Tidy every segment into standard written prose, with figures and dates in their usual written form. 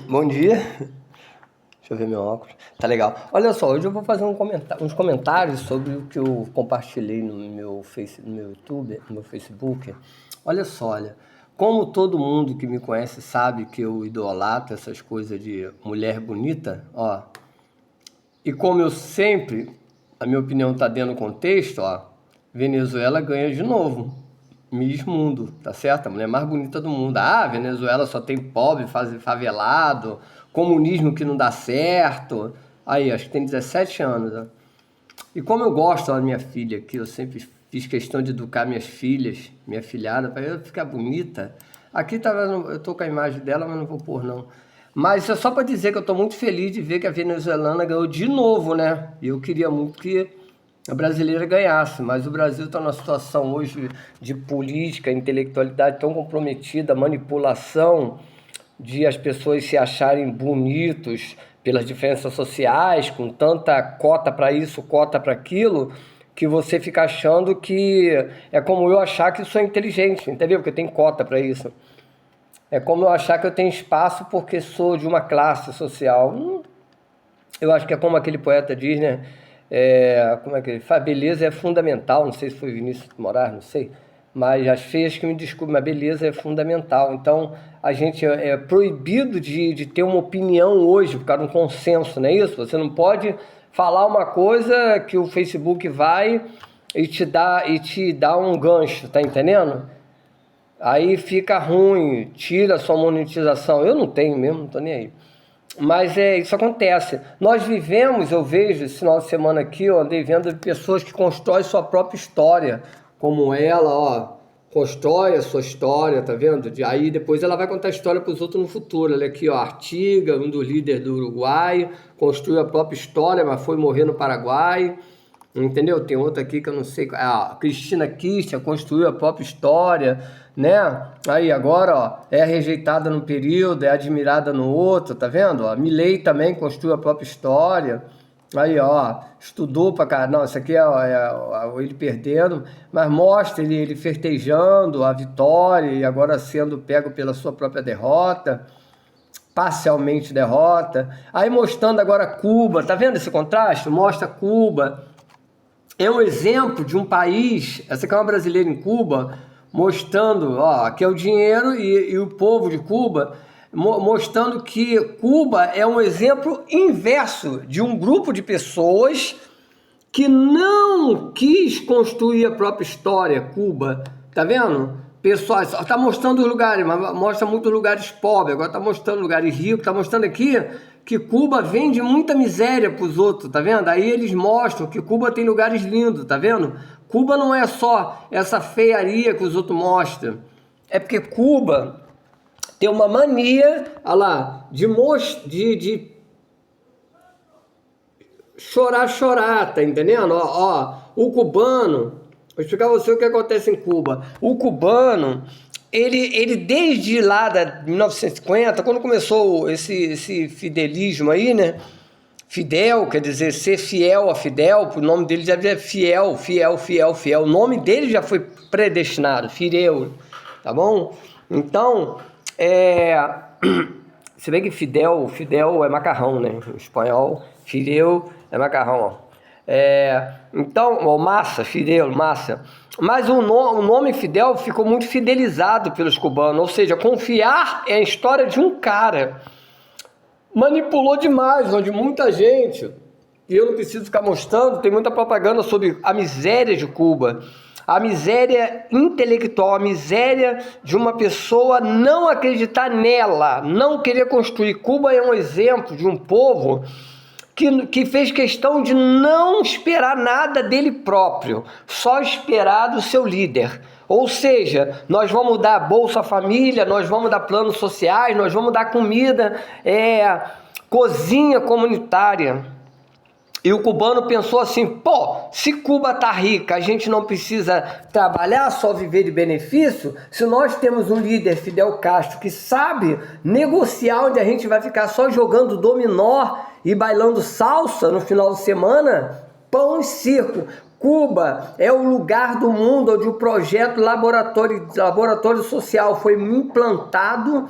Bom dia. Deixa eu ver meu óculos. Tá legal. Olha só, hoje eu vou fazer uns comentários sobre o que eu compartilhei no meu no meu YouTube, no meu Facebook. Olha só, olha. Como todo mundo que me conhece sabe que eu idolatro essas coisas de mulher bonita, ó. E como eu sempre, a minha opinião tá dentro do contexto, ó. Venezuela ganha de novo. Miss Mundo, tá certo? A mulher mais bonita do mundo. Ah, Venezuela só tem pobre, favelado, comunismo que não dá certo. Aí, acho que tem 17 anos, né? E como eu gosto da minha filha, que eu sempre fiz questão de educar minhas filhas, minha filhada, para ela ficar bonita. Aqui tá, eu tô com a imagem dela, mas não vou pôr não. Mas isso é só para dizer que eu tô muito feliz de ver que a venezuelana ganhou de novo, né? E eu queria muito que a brasileira ganhasse, mas o Brasil está numa situação hoje de política, intelectualidade tão comprometida, manipulação, de as pessoas se acharem bonitos pelas diferenças sociais, com tanta cota para isso, cota para aquilo, que você fica achando que é como eu achar que sou inteligente, entendeu? Porque tem cota para isso. É como eu achar que eu tenho espaço porque sou de uma classe social. Eu acho que é como aquele poeta diz, né? Como é que ele fala? Beleza é fundamental, não sei se foi Vinícius de Moraes, não sei. Mas as feias que me desculpem, mas beleza é fundamental. Então, a gente é proibido de ter uma opinião hoje, por causa de um consenso, não é isso? Você não pode falar uma coisa que o Facebook vai e te dá um gancho, tá entendendo? Aí fica ruim, tira a sua monetização. Eu não tenho mesmo, não tô nem aí. Mas isso acontece. Nós vivemos, eu vejo esse final de semana aqui, eu andei vendo pessoas que constroem sua própria história, como ela, ó, constrói a sua história, tá vendo? Aí depois ela vai contar a história para os outros no futuro. Ela aqui, ó, Artiga, um dos líderes do Uruguai, construiu a própria história, mas foi morrer no Paraguai. Entendeu? Tem outra aqui que eu não sei. A Cristina Kirchner construiu a própria história, né? Aí agora, ó, é rejeitada num período, é admirada no outro, tá vendo? Ó, Milley também construiu a própria história. Aí, ó, estudou pra cá. Não, isso aqui é ele perdendo, mas mostra ele festejando a vitória e agora sendo pego pela sua própria derrota, parcialmente derrota. Aí mostrando agora Cuba, tá vendo esse contraste? Mostra Cuba. É um exemplo de um país, essa aqui é uma brasileira em Cuba, mostrando, ó, aqui é o dinheiro e o povo de Cuba, mostrando que Cuba é um exemplo inverso de um grupo de pessoas que não quis construir a própria história, Cuba, tá vendo? Pessoal, está mostrando os lugares, mas mostra muitos lugares pobres, agora está mostrando lugares ricos, está mostrando aqui que Cuba vende muita miséria para os outros, tá vendo? Aí eles mostram que Cuba tem lugares lindos, tá vendo? Cuba não é só essa feiaria que os outros mostram, é porque Cuba tem uma mania, olha lá, de chorar, tá entendendo? Ó, o cubano, vou explicar a você o que acontece em Cuba. O cubano, ele desde lá da 1950, quando começou esse fidelismo aí, né? Fidel, quer dizer, ser fiel a Fidel, o nome dele já é fiel. O nome dele já foi predestinado, Fidel, tá bom? Então, se bem que Fidel é macarrão, né? Em espanhol, Fidel é macarrão, ó. Então, massa. Mas o nome Fidel ficou muito fidelizado pelos cubanos, ou seja, confiar é a história de um cara. Manipulou demais, onde muita gente, e eu não preciso ficar mostrando, tem muita propaganda sobre a miséria de Cuba, a miséria intelectual, a miséria de uma pessoa não acreditar nela, não querer construir. Cuba é um exemplo de um povo que fez questão de não esperar nada dele próprio, só esperar do seu líder. Ou seja, nós vamos dar Bolsa Família, nós vamos dar planos sociais, nós vamos dar comida, cozinha comunitária. E o cubano pensou assim, pô, se Cuba tá rica, a gente não precisa trabalhar, só viver de benefício. Se nós temos um líder, Fidel Castro, que sabe negociar, onde a gente vai ficar só jogando dominó e bailando salsa no final de semana, pão e circo. Cuba é o lugar do mundo onde o projeto laboratório social foi implantado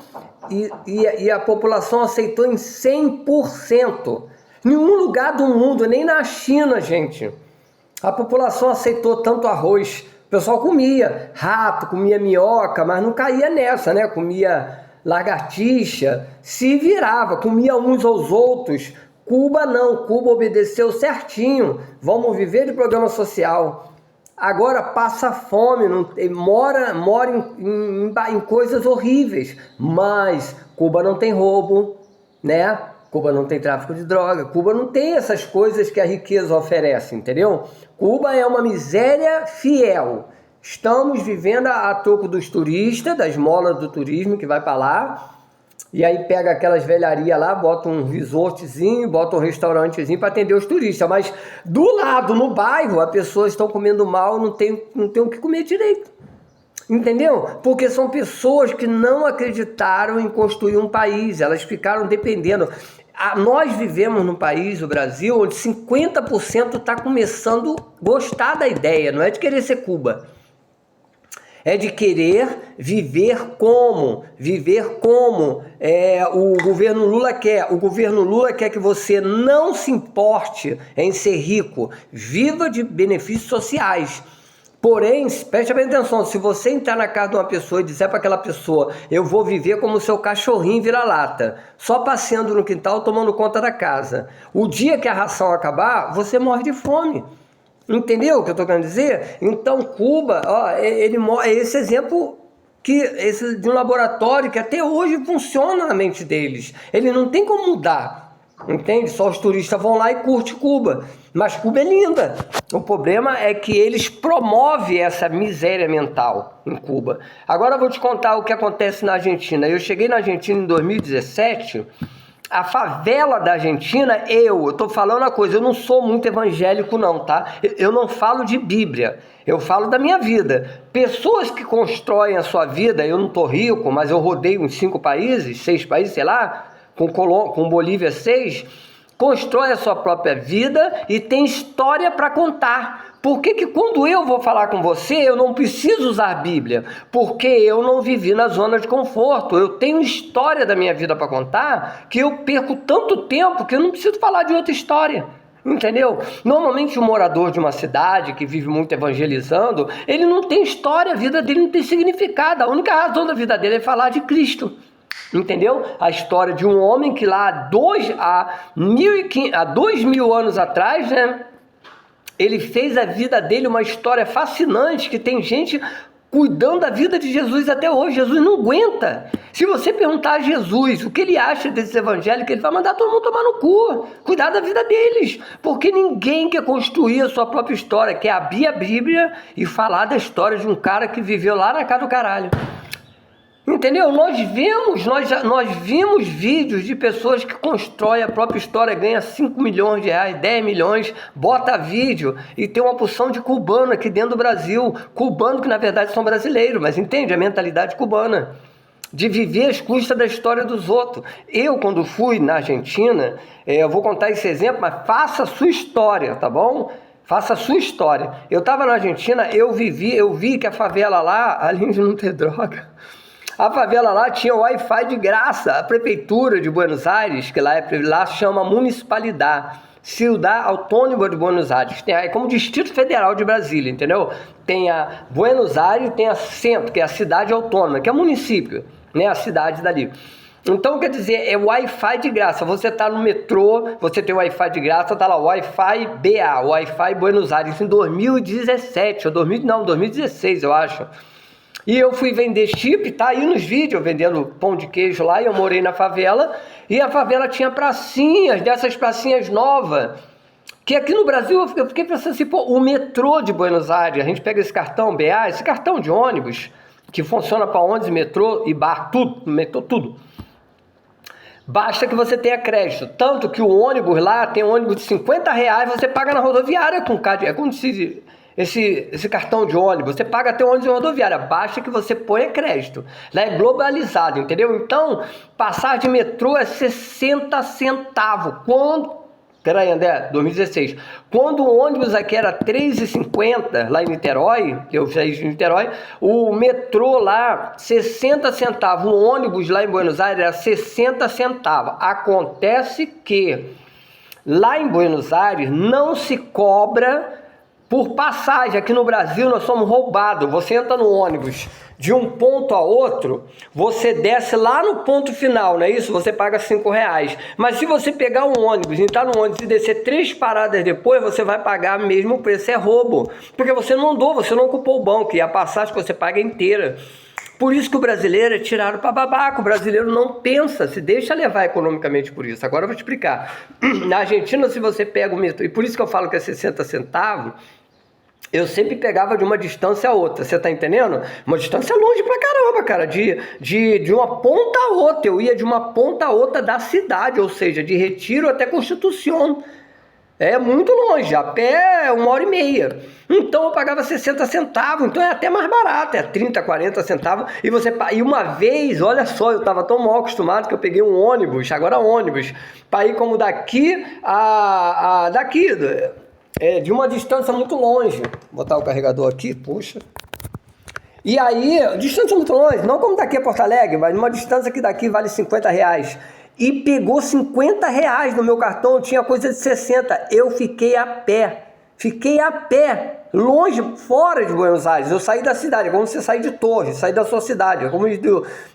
e a população aceitou em 100%. Nenhum lugar do mundo, nem na China, gente, a população aceitou tanto arroz. O pessoal comia rato, comia minhoca, mas não caía nessa, né? Comia lagartixa, se virava, comia uns aos outros. Cuba não, Cuba obedeceu certinho. Vamos viver de programa social. Agora passa fome, mora em coisas horríveis, mas Cuba não tem roubo, né? Cuba não tem tráfico de droga, Cuba não tem essas coisas que a riqueza oferece, entendeu? Cuba é uma miséria fiel. Estamos vivendo a troco dos turistas, das molas do turismo que vai para lá, e aí pega aquelas velharias lá, bota um resortzinho, bota um restaurantezinho para atender os turistas, mas do lado, no bairro, as pessoas estão comendo mal, não tem o que comer direito. Entendeu? Porque são pessoas que não acreditaram em construir um país, elas ficaram dependendo. Nós vivemos num país, o Brasil, onde 50% está começando a gostar da ideia, não é de querer ser Cuba. É de querer viver como o governo Lula quer. O governo Lula quer que você não se importe em ser rico, viva de benefícios sociais. Porém, preste bem atenção, se você entrar na casa de uma pessoa e disser para aquela pessoa, eu vou viver como seu cachorrinho vira-lata, só passeando no quintal, tomando conta da casa. O dia que a ração acabar, você morre de fome. Entendeu o que eu estou querendo dizer? Então, Cuba, é esse exemplo de um laboratório que até hoje funciona na mente deles. Ele não tem como mudar. Entende? Só os turistas vão lá e curtem Cuba. Mas Cuba é linda. O problema é que eles promovem essa miséria mental em Cuba. Agora eu vou te contar o que acontece na Argentina. Eu cheguei na Argentina em 2017. A favela da Argentina, eu estou falando uma coisa, eu não sou muito evangélico não, tá? Eu não falo de Bíblia, eu falo da minha vida. Pessoas que constroem a sua vida, eu não estou rico, mas eu rodei uns 5 países, 6 países, sei lá, com Bolívia 6, constrói a sua própria vida e tem história para contar. Por que quando eu vou falar com você, eu não preciso usar a Bíblia? Porque eu não vivi na zona de conforto. Eu tenho história da minha vida para contar que eu perco tanto tempo que eu não preciso falar de outra história. Entendeu? Normalmente um morador de uma cidade que vive muito evangelizando, ele não tem história, a vida dele não tem significado. A única razão da vida dele é falar de Cristo. Entendeu? A história de um homem que lá há 2.000 anos atrás, né? Ele fez a vida dele uma história fascinante, que tem gente cuidando da vida de Jesus até hoje. Jesus não aguenta. Se você perguntar a Jesus o que ele acha desse evangelho, ele vai mandar todo mundo tomar no cu, cuidar da vida deles, porque ninguém quer construir a sua própria história, quer abrir a Bíblia e falar da história de um cara que viveu lá na casa do caralho. Entendeu? Nós vimos vídeos de pessoas que constroem a própria história, ganha 5 milhões de reais, 10 milhões, bota vídeo e tem uma porção de cubano aqui dentro do Brasil, cubano que na verdade são brasileiros, mas entende a mentalidade cubana, de viver às custas da história dos outros. Eu, quando fui na Argentina, eu vou contar esse exemplo, mas faça a sua história, tá bom? Faça a sua história. Eu estava na Argentina, eu vi que a favela lá, além de não ter droga, a favela lá tinha Wi-Fi de graça. A prefeitura de Buenos Aires, que lá chama Municipalidade, Ciudad Autônoma de Buenos Aires, é como Distrito Federal de Brasília, entendeu? Tem a Buenos Aires, tem a Centro, que é a cidade autônoma, que é o município, né? A cidade dali. Então, quer dizer, é Wi-Fi de graça. Você está no metrô, você tem Wi-Fi de graça, está lá Wi-Fi BA, Wi-Fi Buenos Aires, em 2017, 2016, eu acho. E eu fui vender chip, tá aí nos vídeos, eu vendendo pão de queijo lá, e eu morei na favela, e a favela tinha pracinhas, dessas pracinhas novas, que aqui no Brasil eu fiquei pensando assim, pô, o metrô de Buenos Aires, a gente pega esse cartão BA, esse cartão de ônibus, que funciona para ônibus, metrô e bar, tudo, metrô, tudo. Basta que você tenha crédito, tanto que o ônibus lá, tem um ônibus de 50 reais, você paga na rodoviária com CAD, é como se... Esse cartão de ônibus, você paga até ônibus de rodoviária, basta que você ponha crédito. Lá é globalizado, entendeu? Então, passar de metrô é 60 centavos. Peraí, André, 2016. Quando o ônibus aqui era R$3,50, lá em Niterói, que eu saí de Niterói, o metrô lá, 60 centavos. O ônibus lá em Buenos Aires era 60 centavos. Acontece que lá em Buenos Aires não se cobra por passagem. Aqui no Brasil nós somos roubados. Você entra no ônibus de um ponto a outro, você desce lá no ponto final, não é isso? Você paga R$5. Mas se você pegar um ônibus, entrar no ônibus e descer 3 paradas depois, você vai pagar mesmo o preço. É roubo. Porque você não andou, você não ocupou o banco e a passagem que você paga é inteira. Por isso que o brasileiro é tirado para babaca. O brasileiro não pensa, se deixa levar economicamente por isso. Agora eu vou te explicar. Na Argentina, se você pega o metrô, e por isso que eu falo que é 60 centavos, eu sempre pegava de uma distância a outra, você tá entendendo? Uma distância longe pra caramba, cara, de uma ponta a outra. Eu ia de uma ponta a outra da cidade, ou seja, de Retiro até Constituição. É muito longe, a pé 1h30. Então eu pagava 60 centavos, então é até mais barato, é 30, 40 centavos. E uma vez, olha só, eu estava tão mal acostumado que eu peguei um ônibus, agora ônibus, para ir como daqui de uma distância muito longe. Vou botar o carregador aqui, puxa. E aí, distância muito longe, não como daqui a Porto Alegre, mas uma distância que daqui vale R$50. E pegou R$50 no meu cartão, tinha coisa de 60. Eu fiquei a pé, longe, fora de Buenos Aires. Eu saí da cidade, é como você sair de Torres, sair da sua cidade, é como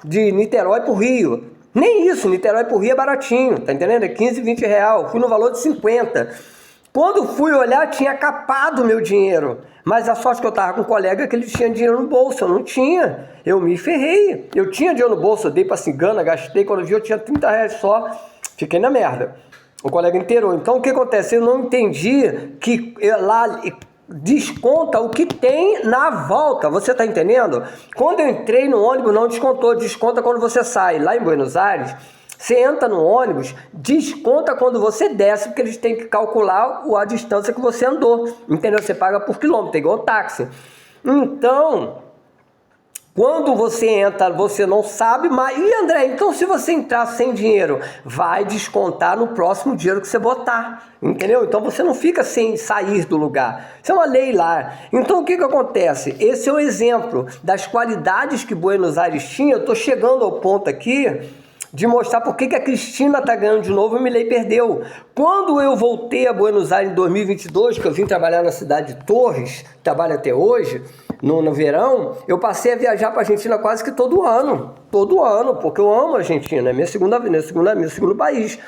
de Niterói para o Rio. Nem isso, Niterói para o Rio é baratinho, tá entendendo? É 15, R$20, fui no valor de 50. Quando fui olhar, tinha capado o meu dinheiro. Mas a sorte que eu estava com um colega que ele tinha dinheiro no bolso, eu não tinha. Eu me ferrei. Eu tinha dinheiro no bolso, eu dei pra cigana, gastei. Quando eu vi, eu tinha R$30 só. Fiquei na merda. O colega inteirou. Então, o que acontece? Eu não entendi que lá desconta o que tem na volta. Você tá entendendo? Quando eu entrei no ônibus, não descontou. Desconta quando você sai. Lá em Buenos Aires, você entra no ônibus, desconta quando você desce, porque eles têm que calcular a distância que você andou, entendeu? Você paga por quilômetro, é igual táxi. Então, quando você entra, você não sabe, mas... E André, então se você entrar sem dinheiro, vai descontar no próximo dinheiro que você botar, entendeu? Então você não fica sem sair do lugar. Isso é uma lei lá. Então o que acontece? Esse é o exemplo das qualidades que Buenos Aires tinha. Eu estou chegando ao ponto aqui de mostrar por que a Cristina está ganhando de novo e o Milei perdeu. Quando eu voltei a Buenos Aires em 2022, que eu vim trabalhar na cidade de Torres, trabalho até hoje, no verão, eu passei a viajar para a Argentina quase que todo ano, porque eu amo a Argentina, é meu segundo país.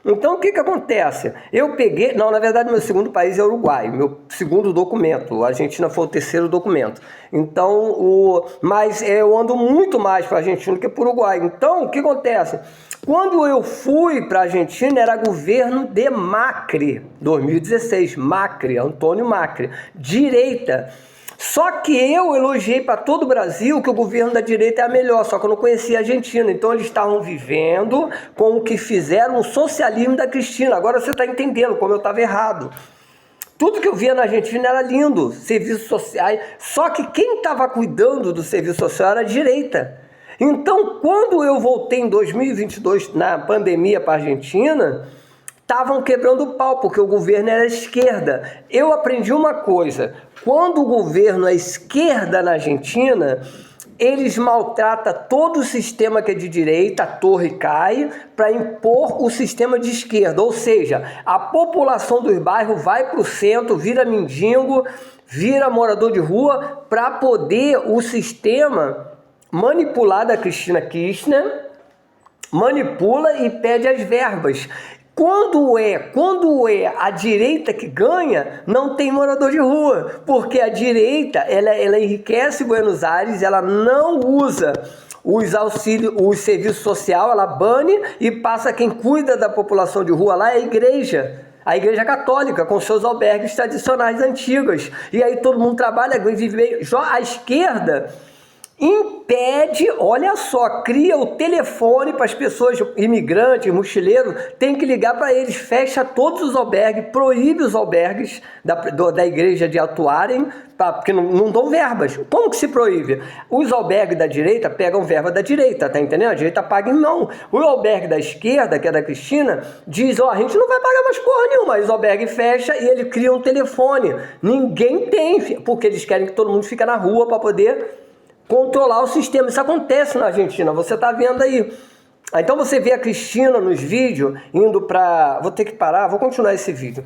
Então o que acontece? Eu peguei, não, na verdade meu segundo país é o Uruguai, meu segundo documento, a Argentina foi o terceiro documento. Então, mas eu ando muito mais para a Argentina do que para o Uruguai. Então o que acontece? Quando eu fui para a Argentina era governo de Macri, 2016, Macri, Antônio Macri, direita. Só que eu elogiei para todo o Brasil que o governo da direita é a melhor, só que eu não conhecia a Argentina. Então eles estavam vivendo com o que fizeram o socialismo da Cristina. Agora você está entendendo como eu estava errado. Tudo que eu via na Argentina era lindo, serviços sociais. Só que quem estava cuidando do serviço social era a direita. Então quando eu voltei em 2022, na pandemia para a Argentina, estavam quebrando o pau, porque o governo era esquerda. Eu aprendi uma coisa: quando o governo é esquerda na Argentina, eles maltratam todo o sistema que é de direita, a torre cai, para impor o sistema de esquerda. Ou seja, a população dos bairros vai para o centro, vira mendigo, vira morador de rua, para poder o sistema manipular da Cristina Kirchner, manipula e pede as verbas. Quando é a direita que ganha, não tem morador de rua, porque a direita ela enriquece Buenos Aires, ela não usa os auxílios, o serviço social, ela bane e passa quem cuida da população de rua lá é a igreja católica, com seus albergues tradicionais antigos. E aí todo mundo trabalha, vive meio... A esquerda impede, olha só, cria o telefone para as pessoas, imigrantes, mochileiros, tem que ligar para eles, fecha todos os albergues, proíbe os albergues da igreja de atuarem, porque não dão verbas. Como que se proíbe? Os albergues da direita pegam verba da direita, tá entendendo? A direita paga em mão. O albergue da esquerda, que é da Cristina, diz, a gente não vai pagar mais porra nenhuma. Os albergues fecha e ele cria um telefone. Ninguém tem, porque eles querem que todo mundo fique na rua para poder controlar o sistema. Isso acontece na Argentina, você está vendo aí. Então você vê a Cristina nos vídeos indo para... Vou ter que parar, vou continuar esse vídeo.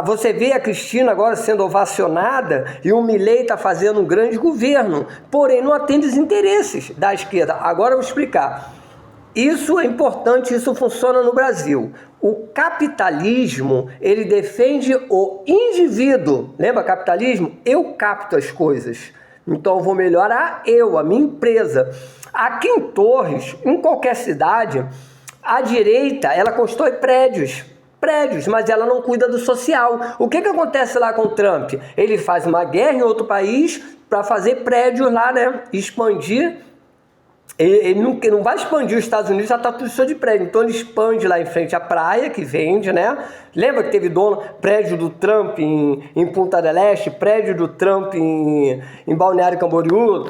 Você vê a Cristina agora sendo ovacionada e o Milei está fazendo um grande governo, porém não atende os interesses da esquerda. Agora eu vou explicar. Isso é importante, isso funciona no Brasil. O capitalismo, ele defende o indivíduo. Lembra capitalismo? Eu capto as coisas. Então eu vou melhorar a minha empresa. Aqui em Torres, em qualquer cidade, a direita, ela constrói prédios, mas ela não cuida do social. O que acontece lá com o Trump? Ele faz uma guerra em outro país para fazer prédios lá, né? Expandir. Ele não vai expandir os Estados Unidos, já está tudo cheio de prédio. Então ele expande lá em frente à praia, que vende, né? Lembra que teve prédio do Trump em Punta del Este, prédio do Trump em Balneário Camboriú,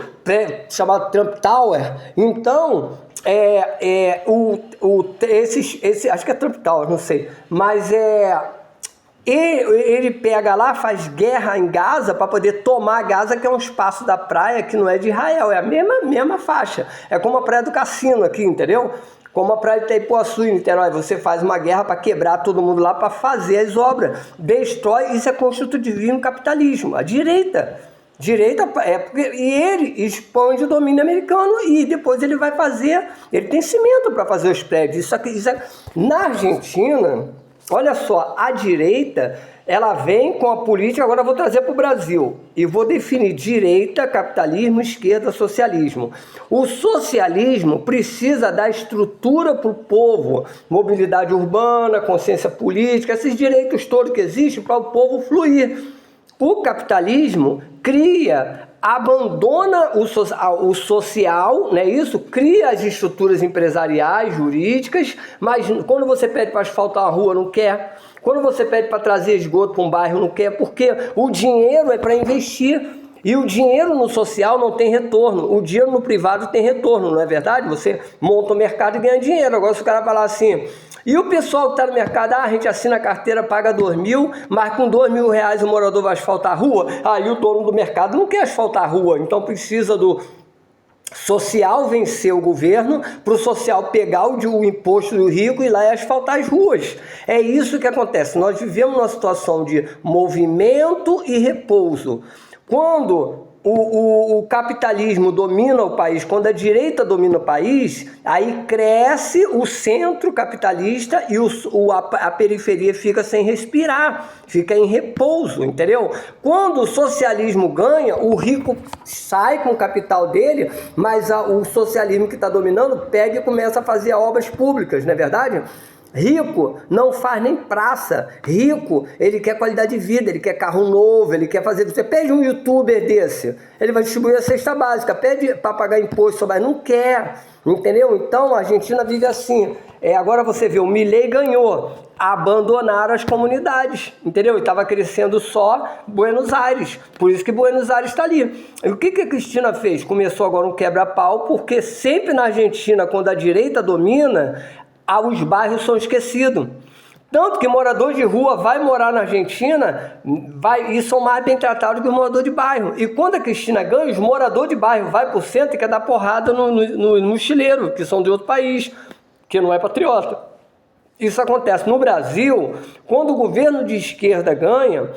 chamado Trump Tower. Então, acho que é Trump Tower, não sei. Mas ele pega lá, faz guerra em Gaza para poder tomar Gaza, que é um espaço da praia que não é de Israel, é a mesma faixa. É como a praia do Cassino aqui, entendeu? Como a praia de Itaipuaçu, em Niterói. Você faz uma guerra para quebrar todo mundo lá, para fazer as obras. Destrói, isso é constitutivismo capitalismo. A direita e ele expande o domínio americano e depois ele vai fazer, ele tem cimento para fazer os prédios. Na Argentina... Olha só, a direita, ela vem com a política, agora eu vou trazer para o Brasil, e vou definir direita, capitalismo, esquerda, socialismo. O socialismo precisa dar estrutura para o povo, mobilidade urbana, consciência política, esses direitos todos que existem para o povo fluir. O capitalismo abandona o social, não é isso? Cria as estruturas empresariais, jurídicas, mas quando você pede para asfaltar a rua, não quer. Quando você pede para trazer esgoto para um bairro, não quer, porque o dinheiro é para investir. E o dinheiro no social não tem retorno, o dinheiro no privado tem retorno, não é verdade? Você monta o mercado e ganha dinheiro. Agora se o cara falar assim... E o pessoal que está no mercado, a gente assina a carteira, paga 2 mil, mas com 2 mil reais o morador vai asfaltar a rua, aí o dono do mercado não quer asfaltar a rua, então precisa do social vencer o governo, para o social pegar o imposto do rico e ir lá e asfaltar as ruas. É isso que acontece, nós vivemos uma situação de movimento e repouso. Quando o capitalismo domina o país, quando a direita domina o país, aí cresce o centro capitalista e a periferia fica sem respirar, fica em repouso, entendeu? Quando o socialismo ganha, o rico sai com o capital dele, mas o socialismo que está dominando pega e começa a fazer obras públicas, não é verdade? Rico não faz nem praça. Rico, ele quer qualidade de vida, ele quer carro novo, ele quer fazer... Você pede um youtuber desse, ele vai distribuir a cesta básica, pede para pagar imposto, mas não quer, entendeu? Então a Argentina vive assim. Agora você vê, o Milei ganhou, abandonaram as comunidades, entendeu? E estava crescendo só Buenos Aires, por isso que Buenos Aires está ali. E o que a Cristina fez? Começou agora um quebra-pau, porque sempre na Argentina, quando a direita domina, os bairros são esquecidos. Tanto que morador de rua vai morar na Argentina e são mais bem tratados que o morador de bairro. E quando a Cristina ganha, os moradores de bairro vai para o centro e quer dar porrada no mochileiro, que são de outro país, que não é patriota. Isso acontece no Brasil, quando o governo de esquerda ganha,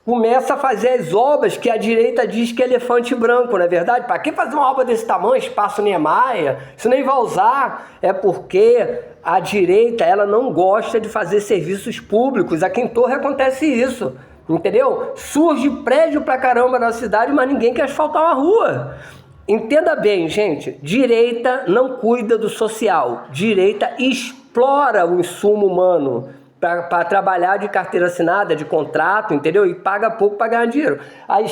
começa a fazer as obras que a direita diz que é elefante branco, não é verdade? Para que fazer uma obra desse tamanho, espaço Niemeyer? Isso nem vai usar. É porque a direita, ela não gosta de fazer serviços públicos. Aqui em Torre acontece isso, entendeu? Surge prédio pra caramba na cidade, mas ninguém quer asfaltar uma rua. Entenda bem, gente, direita não cuida do social. Direita explora o insumo humano. para trabalhar de carteira assinada, de contrato, entendeu? E paga pouco para ganhar dinheiro. A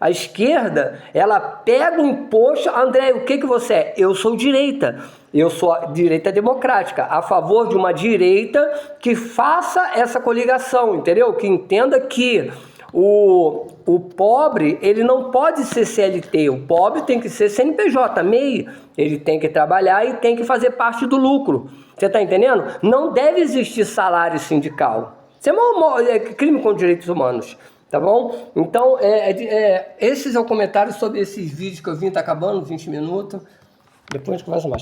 esquerda, ela pega o imposto. André, o que você é? Eu sou direita. Eu sou direita democrática, a favor de uma direita que faça essa coligação, entendeu? Que entenda que o pobre, ele não pode ser CLT, o pobre tem que ser CNPJ, MEI, ele tem que trabalhar e tem que fazer parte do lucro. Você está entendendo? Não deve existir salário sindical. Isso é crime contra direitos humanos. Tá bom? Então, esses são comentários sobre esses vídeos que eu vim, tá acabando, 20 minutos. Depois a gente conversa mais.